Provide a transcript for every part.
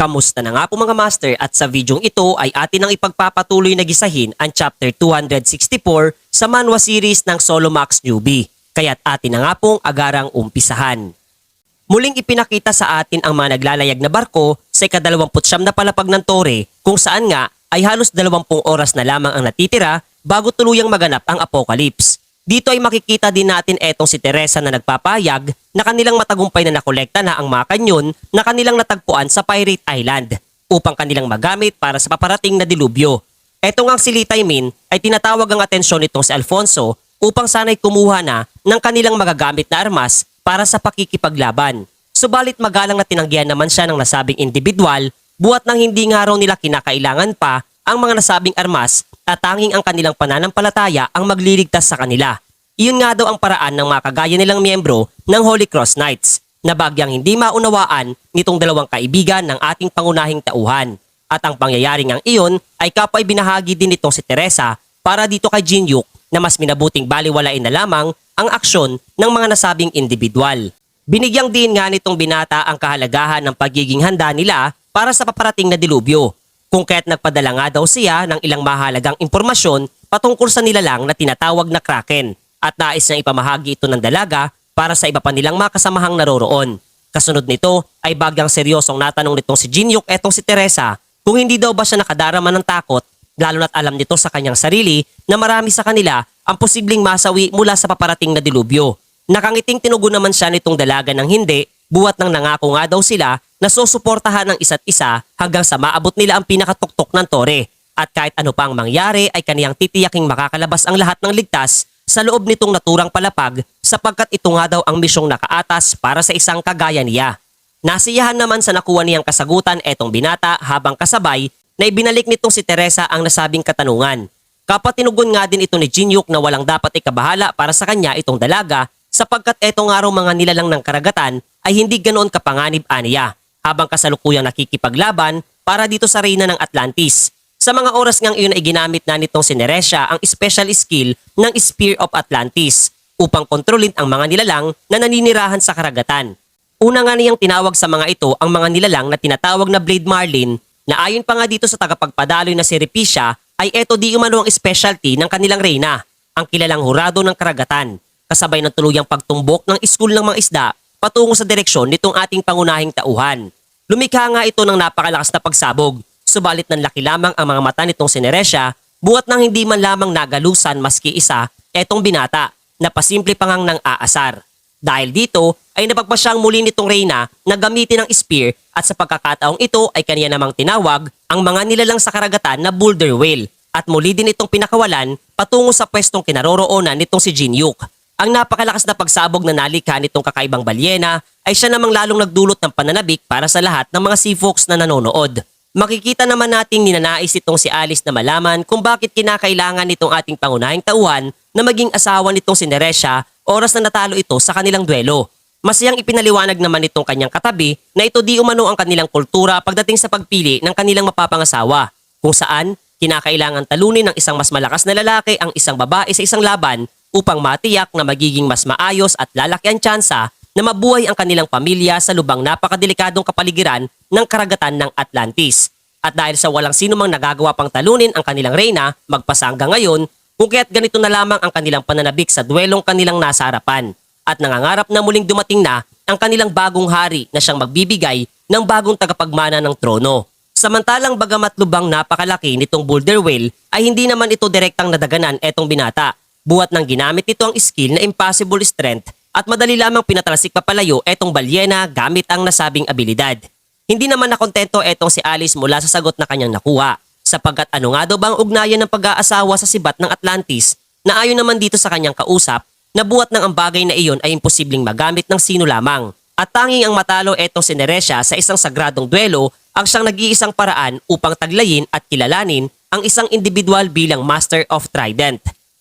Kamusta na nga po mga master, at sa videong ito ay atin ang ipagpapatuloy na gisahin ang chapter 264 sa manhwa series ng Solomax Newbie. Kaya't atin na nga pong agarang umpisahan. Muling ipinakita sa atin ang mga naglalayag na barko sa ika-29 na palapag ng tore, kung saan nga ay halos 20 oras na lamang ang natitira bago tuluyang maganap ang apocalypse. Dito ay makikita din natin etong si Teresa na nagpapayag na kanilang matagumpay na nakolekta na ang mga kanyon na kanilang natagpuan sa Pirate Island upang kanilang magamit para sa paparating na dilubyo. Eto ngang si Litaymin ay tinatawag ang atensyon nitong si Alfonso upang sana'y kumuha na ng kanilang magagamit na armas para sa pakikipaglaban. Subalit magalang na tinanggihan naman siya ng nasabing individual, buhat nang hindi nga raw nila kinakailangan pa ang mga nasabing armas at tanging ang kanilang pananampalataya ang magliligtas sa kanila. Iyon nga daw ang paraan ng mga kagaya nilang miyembro ng Holy Cross Knights na bagyang hindi maunawaan nitong dalawang kaibigan ng ating pangunahing tauhan. At ang pangyayaring ang iyon ay kapay binahagi din nitong si Teresa para dito kay Jinyuk na mas minabuting baliwalain na lamang ang aksyon ng mga nasabing individual. Binigyang din nga nitong binata ang kahalagahan ng pagiging handa nila para sa paparating na dilubyo, kung kaya't nagpadala nga daw siya ng ilang mahalagang impormasyon patungkol sa nilalang na tinatawag na Kraken at nais niyang ipamahagi ito ng dalaga para sa iba pa nilang mga kasamahang naroroon. Kasunod nito ay bagyang seryosong natanong nitong si Jinyuk etong si Teresa kung hindi daw ba siya nakadarama ng takot, lalo na't alam nito sa kanyang sarili na marami sa kanila ang posibleng masawi mula sa paparating na dilubyo. Nakangiting tinugon naman siya nitong dalaga ng hindi, buhat nang nangako nga daw sila na susuportahan ng isa't isa hanggang sa maabot nila ang pinakatuktok ng tore. At kahit ano pang mangyari ay kaniyang titiyaking makakalabas ang lahat ng ligtas sa loob nitong naturang palapag sapagkat ito nga daw ang misyong nakaatas para sa isang kagaya niya. Nasiyahan naman sa nakuha niyang kasagutan etong binata habang kasabay na ibinalik nitong si Teresa ang nasabing katanungan. Kapatinugon nga din ito ni Jinyuk na walang dapat ikabahala para sa kanya itong dalaga sapagkat eto nga raw mga nilalang ng karagatan ay hindi ganoon kapanganib aniya habang kasalukuyang nakikipaglaban para dito sa reyna ng Atlantis. Sa mga oras ngang iyon ay ginamit na nitong si Neresia ang special skill ng Spear of Atlantis upang kontrolin ang mga nilalang na naninirahan sa karagatan. Una nga niyang tinawag sa mga ito ang mga nilalang na tinatawag na Blade Marlin na ayon pa nga dito sa tagapagpadaloy na si Repisha ay eto di umano ang specialty ng kanilang reyna, ang kilalang hurado ng karagatan, kasabay ng tuluyang pagtumbok ng school ng mga isda patungo sa direksyon nitong ating pangunahing tauhan. Lumikha nga ito ng napakalakas na pagsabog, subalit ng laki lamang ang mga mata nitong si Neresia, buhat nang hindi man lamang nagalusan maski isa etong binata na pasimple pa ngang nang aasar. Dahil dito ay napagpasyang muli nitong reyna na gamitin ang spear at sa pagkakataong ito ay kaniya namang tinawag ang mga nilalang sa karagatan na Boulder Whale at muli din itong pinakawalan patungo sa pwestong kinaroroonan nitong si Jinyuk. Ang napakalakas na pagsabog na nalikha nitong kakaibang balyena ay siya namang lalong nagdulot ng pananabik para sa lahat ng mga sea folks na nanonood. Makikita naman nating ninanais itong si Alice na malaman kung bakit kinakailangan nitong ating pangunahing tauhan na maging asawa nitong si Neresia oras na natalo ito sa kanilang duelo. Masiyang ipinaliwanag naman itong kanyang katabi na ito di umano ang kanilang kultura pagdating sa pagpili ng kanilang mapapangasawa, kung saan kinakailangan talunin ng isang mas malakas na lalaki ang isang babae sa isang laban upang matiyak na magiging mas maayos at lalaki ang tsansa na mabuhay ang kanilang pamilya sa lubang napakadelikadong kapaligiran ng karagatan ng Atlantis. At dahil sa walang sino mang nagagawa pang talunin ang kanilang reyna magpasa hanggang ngayon, kung kaya't ganito na lamang ang kanilang pananabik sa duelong kanilang nasa harapan at nangangarap na muling dumating na ang kanilang bagong hari na siyang magbibigay ng bagong tagapagmana ng trono. Samantalang bagamat lubang napakalaki nitong Boulder Whale ay hindi naman ito direktang nadaganan etong binata, buhat nang ginamit nito ang skill na Impossible Strength at madali lamang pinatalsik papalayo etong balyena gamit ang nasabing abilidad. Hindi naman nakontento etong si Alice mula sa sagot na kanyang nakuha, sapagkat ano nga daw bang ugnayan ng pag-aasawa sa sibat ng Atlantis na ayon naman dito sa kanyang kausap na buhat ng ang bagay na iyon ay imposibleng magamit ng sino lamang. At tanging ang matalo etong si Neresia sa isang sagradong duelo ang siyang nag-iisang paraan upang taglayin at kilalanin ang isang individual bilang Master of Trident.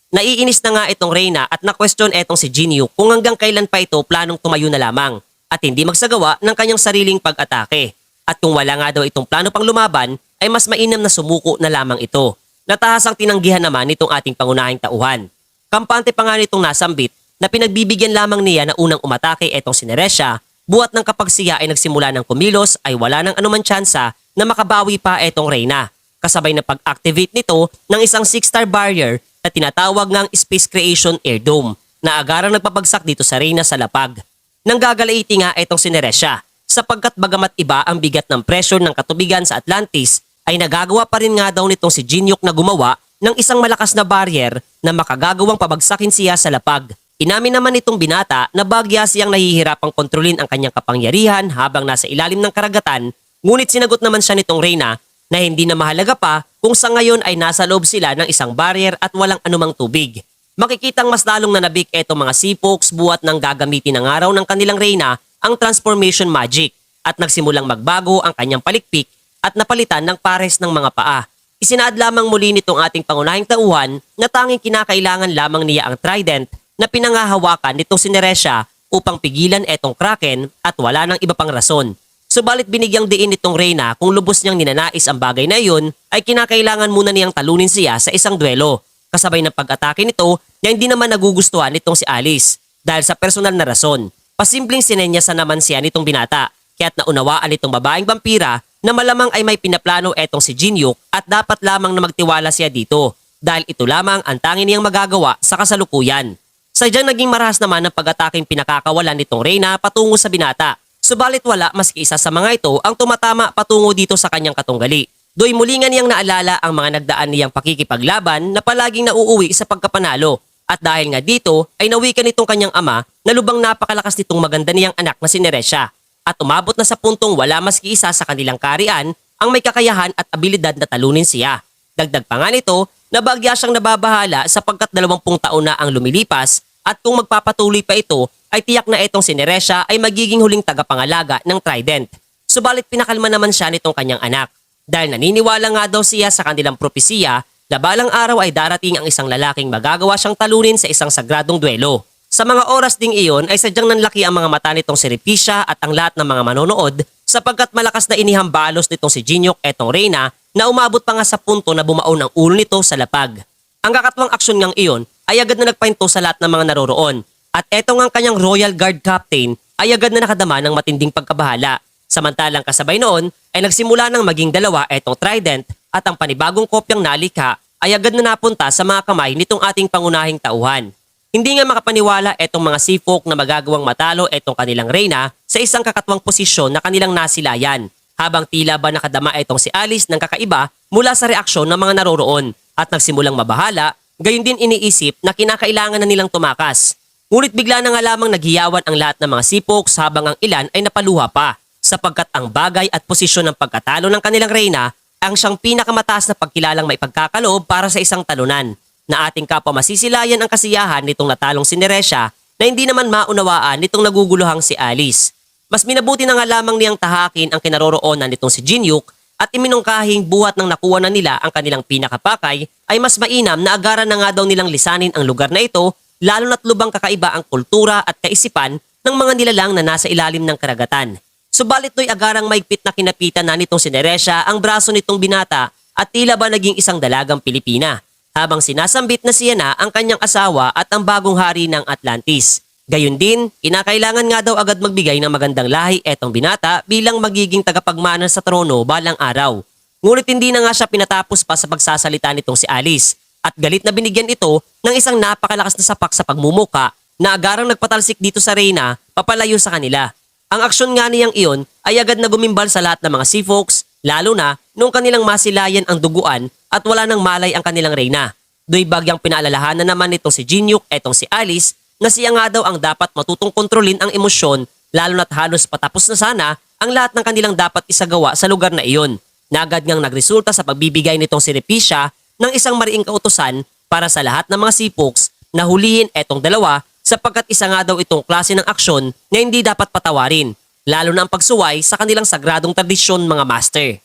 Naiinis na nga itong reyna at na-question etong si Jinyuk kung hanggang kailan pa ito planong tumayo na lamang at hindi magsagawa ng kanyang sariling pag-atake. At kung wala nga daw itong plano pang lumaban, ay mas mainam na sumuko na lamang ito. Natahasang tinanggihan naman nitong ating pangunahing tauhan. Kampante pa nga nitong nasambit na pinagbibigyan lamang niya na unang umatake etong si Neresia buhat ng kapag siya ay nagsimula ng kumilos ay wala nang anuman tsansa na makabawi pa etong Reyna. Kasabay na pag-activate nito ng isang 6-star barrier na tinatawag ngang Space Creation Air Dome na agarang nagpapagsak dito sa Reyna sa lapag. Nanggagalaiti nga etong si Neresha sapagkat bagamat iba ang bigat ng pressure ng katubigan sa Atlantis ay nagagawa pa rin nga daw nitong si Jinyuk na gumawa ng isang malakas na barrier na makagagawang pabagsakin siya sa lapag. Inamin naman nitong binata na bagya siyang nahihirapang kontrolin ang kanyang kapangyarihan habang nasa ilalim ng karagatan, ngunit sinagot naman siya nitong Reyna na hindi na mahalaga pa kung sa ngayon ay nasa loob sila ng isang barrier at walang anumang tubig. Makikitang mas lalong nanabik etong mga Seafolks buhat ng gagamitin ng araw ng kanilang Reyna ang transformation magic at nagsimulang magbago ang kanyang palikpik at napalitan ng pares ng mga paa. Isinaad lamang muli nitong ating pangunahing tauhan na tanging kinakailangan lamang niya ang trident na pinangahawakan nitong si Neresha upang pigilan etong Kraken at wala nang iba pang rason. Subalit binigyang diin nitong Reyna kung lubos niyang ninanais ang bagay na iyon ay kinakailangan muna niyang talunin siya sa isang duelo. Kasabay ng pag-atake nito na hindi naman nagugustuhan nitong si Alice dahil sa personal na rason. Pasimpleng sinenyasan naman siya nitong binata kaya't naunawaan nitong babaeng vampira na malamang ay may pinaplano etong si Jinyuk at dapat lamang na magtiwala siya dito dahil ito lamang ang tanging niyang magagawa sa kasalukuyan. Sadyang naging marahas naman ang pag-ataking pinakakawalan nitong Reyna patungo sa binata. Subalit wala maski isa sa mga ito ang tumatama patungo dito sa kanyang katunggali. Do'y muli nga niyang naalala ang mga nagdaan niyang pakikipaglaban na palaging nauuwi sa pagkapanalo. At dahil nga dito ay nawikan nitong kanyang ama na lubang napakalakas nitong maganda niyang anak na si Neresha. At umabot na sa puntong wala maski isa sa kanilang karian ang may kakayahan at abilidad na talunin siya. Dagdag pa nga nito na bagya siyang nababahala sapagkat 20 taon na ang lumilipas at kung magpapatuloy pa ito ay tiyak na itong si Neresha ay magiging huling tagapangalaga ng Trident. Subalit pinakalma naman siya nitong kanyang anak dahil naniniwala nga daw siya sa kanilang propesiya na balang araw ay darating ang isang lalaking magagawa siyang talunin sa isang sagradong duelo. Sa mga oras ding iyon ay sadyang nanlaki ang mga mata nitong si Repisha at ang lahat ng mga manonood sapagkat malakas na inihambalos nitong si Jinyuk etong Reyna na umabot pa nga sa punto na bumaon ang ulo nito sa lapag. Ang kakatwang aksyon ngang iyon ay agad na nagpahinto sa lahat ng mga naroroon at eto ngang kanyang Royal Guard Captain ay agad na nakadama ng matinding pagkabahala. Samantalang kasabay noon ay nagsimula ng maging dalawa etong Trident at ang panibagong kopyang nalikha ay agad na napunta sa mga kamay nitong ating pangunahing tauhan. Hindi nga makapaniwala etong mga Seafolk na magagawang matalo etong kanilang Reyna sa isang kakatwang posisyon na kanilang nasilayan habang tila ba nakadama etong si Alice ng kakaiba mula sa reaksyon ng mga naroroon at nagsimulang mabahala, gayon din iniisip na kinakailangan na nilang tumakas. Ngunit bigla na nga lamang naghiyawan ang lahat ng mga Seafolks habang ang ilan ay napaluha pa sapagkat ang bagay at posisyon ng pagkatalo ng kanilang Reyna ang siyang pinakamataas na pagkilalang maipagkakaloob para sa isang talunan na ating kapwa masisilayan ang kasiyahan nitong natalong si Neresha na hindi naman maunawaan nitong naguguluhang si Alice. Mas minabuti na nga lamang niyang tahakin ang kinaroroonan nitong si Jinyuk at iminungkahing buhat ng nakuha na nila ang kanilang pinakapakay ay mas mainam na agaran na nga daw nilang lisanin ang lugar na ito lalo na't lubang kakaiba ang kultura at kaisipan ng mga nilalang na nasa ilalim ng karagatan. Subalit to'y agarang maigpit na kinapitan na nitong si Neresha ang braso nitong binata at tila ba naging isang dalagang Pilipina habang sinasambit na siya na ang kanyang asawa at ang bagong hari ng Atlantis. Gayun din, kinakailangan nga daw agad magbigay ng magandang lahi etong binata bilang magiging tagapagmana sa trono balang araw. Ngunit hindi na nga siya pinatapos pa sa pagsasalita nitong si Alice at galit na binigyan ito ng isang napakalakas na sapak sa pagmumuka na agarang nagpatalsik dito sa Reyna papalayo sa kanila. Ang aksyon nga niyang iyon ay agad na gumimbal sa lahat ng mga Seafolks lalo na nung kanilang masilayan ang duguan at wala nang malay ang kanilang Reyna. Do'y bagyang pinaalalahanan naman nito si Jinyuk etong si Alice na siya nga daw ang dapat matutong kontrolin ang emosyon lalo na't halos patapos na sana ang lahat ng kanilang dapat isagawa sa lugar na iyon. Nagad ngang nagresulta sa pagbibigay nitong si Repisha ng isang mariing kautusan para sa lahat ng mga Seafolks na hulihin etong dalawa sapagkat isa nga daw itong klase ng aksyon na hindi dapat patawarin lalo na ang pagsuway sa kanilang sagradong tradisyon mga master.